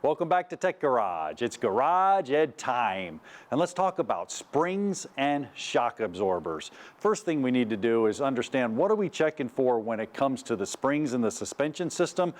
Welcome back to Tech Garage. It's Garage Ed time. And let's talk about springs and shock absorbers. First thing we need to do is understand what are we checking for when it comes to the springs in the suspension system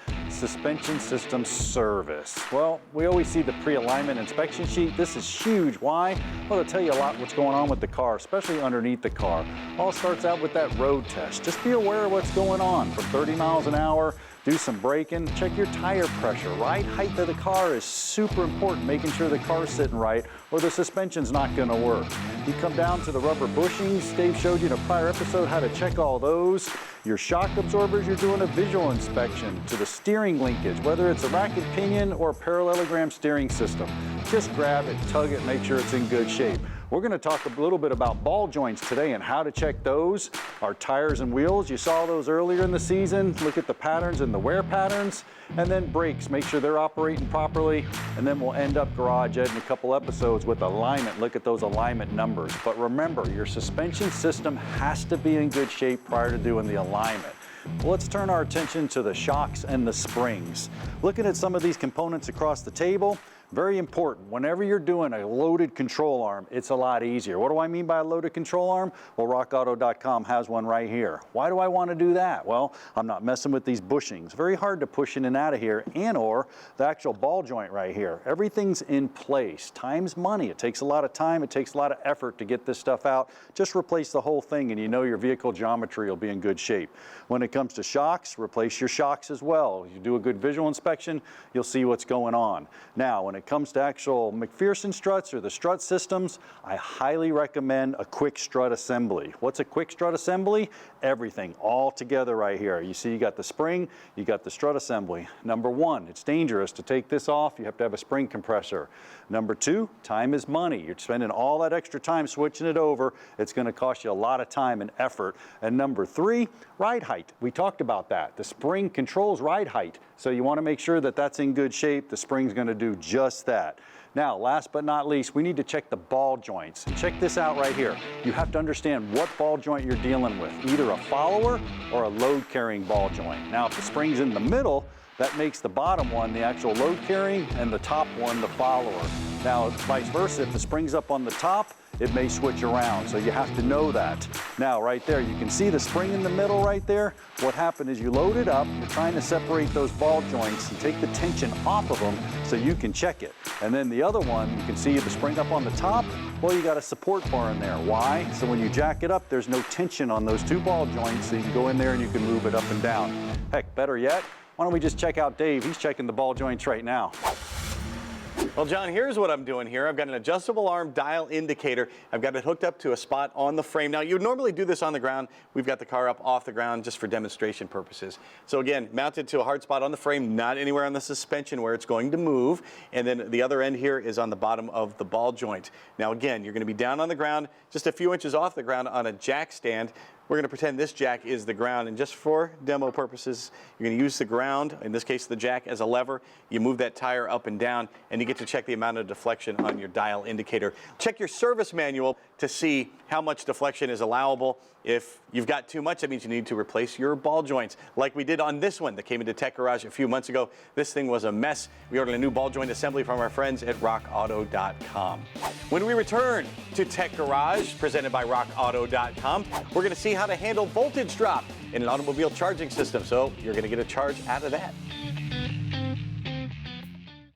service. Well, we always see the pre-alignment inspection sheet. This is huge. Why? Well, it'll tell you a lot what's going on with the car, especially underneath the car. All starts out with that road test. Just be aware of what's going on. From 30 miles an hour, do some braking, check your tire pressure. Ride height of the car is super important, making sure the car's sitting right or the suspension's not gonna work. You come down to the rubber bushings. Dave showed you in a prior episode how to check all those. Your shock absorbers, you're doing a visual inspection to the steering linkage, whether it's a racket pinion or a parallelogram steering system. Just grab it, tug it, make sure it's in good shape. We're going to talk a little bit about ball joints today and how to check those. Our tires and wheels, you saw those earlier in the season. Look at the patterns and the wear patterns. And then brakes, make sure they're operating properly. And then we'll end up Garage Ed in a couple episodes with alignment. Look at those alignment numbers. But remember, your suspension system has to be in good shape prior to doing the alignment. Well, let's turn our attention to the shocks and the springs. Looking at some of these components across the table, very important. Whenever you're doing a loaded control arm, it's a lot easier. What do I mean by a loaded control arm? Well, rockauto.com has one right here. Why do I want to do that? Well, I'm not messing with these bushings. Very hard to push in and out of here, and or the actual ball joint right here. Everything's in place. Time's money. It takes a lot of time. It takes a lot of effort to get this stuff out. Just replace the whole thing and you know your vehicle geometry will be in good shape. When it comes to shocks, replace your shocks as well. You do a good visual inspection, you'll see what's going on. Now, when it comes to actual McPherson struts or the strut systems, I highly recommend a quick strut assembly. What's a quick strut assembly? Everything all together right here. You see you got the spring, you got the strut assembly. Number one, it's dangerous to take this off. You have to have a spring compressor. Number two, time is money. You're spending all that extra time switching it over. It's going to cost you a lot of time and effort. And number three, ride height. We talked about that. The spring controls ride height. So you want to make sure that that's in good shape. The spring's going to do just that. Now, last but not least, we need to check the ball joints. And check this out right here. You have to understand what ball joint you're dealing with, either a follower or a load-carrying ball joint. Now, if the spring's in the middle, that makes the bottom one the actual load carrying and the top one the follower. Now, vice versa, if the spring's up on the top, it may switch around, so you have to know that. Now, right there, you can see the spring in the middle right there. What happened is you load it up, you're trying to separate those ball joints and take the tension off of them so you can check it. And then the other one, you can see the spring up on the top. Well, you got a support bar in there. Why? So when you jack it up, there's no tension on those two ball joints, so you can go in there and you can move it up and down. Heck, better yet, why don't we just check out Dave? He's checking the ball joints right now. Well, John, here's what I'm doing here. I've got an adjustable arm dial indicator. I've got it hooked up to a spot on the frame. Now, you would normally do this on the ground. We've got the car up off the ground just for demonstration purposes. So again, mounted to a hard spot on the frame, not anywhere on the suspension where it's going to move. And then the other end here is on the bottom of the ball joint. Now, again, you're going to be down on the ground, just a few inches off the ground on a jack stand. We're going to pretend this jack is the ground, and just for demo purposes, you're going to use the ground, in this case the jack, as a lever. You move that tire up and down, and you get to check the amount of deflection on your dial indicator. Check your service manual to see how much deflection is allowable. If you've got too much, that means you need to replace your ball joints, like we did on this one that came into Tech Garage a few months ago. This thing was a mess. We ordered a new ball joint assembly from our friends at rockauto.com. When we return to Tech Garage, presented by rockauto.com, we're going to see how to handle voltage drop in an automobile charging system. So you're going to get a charge out of that.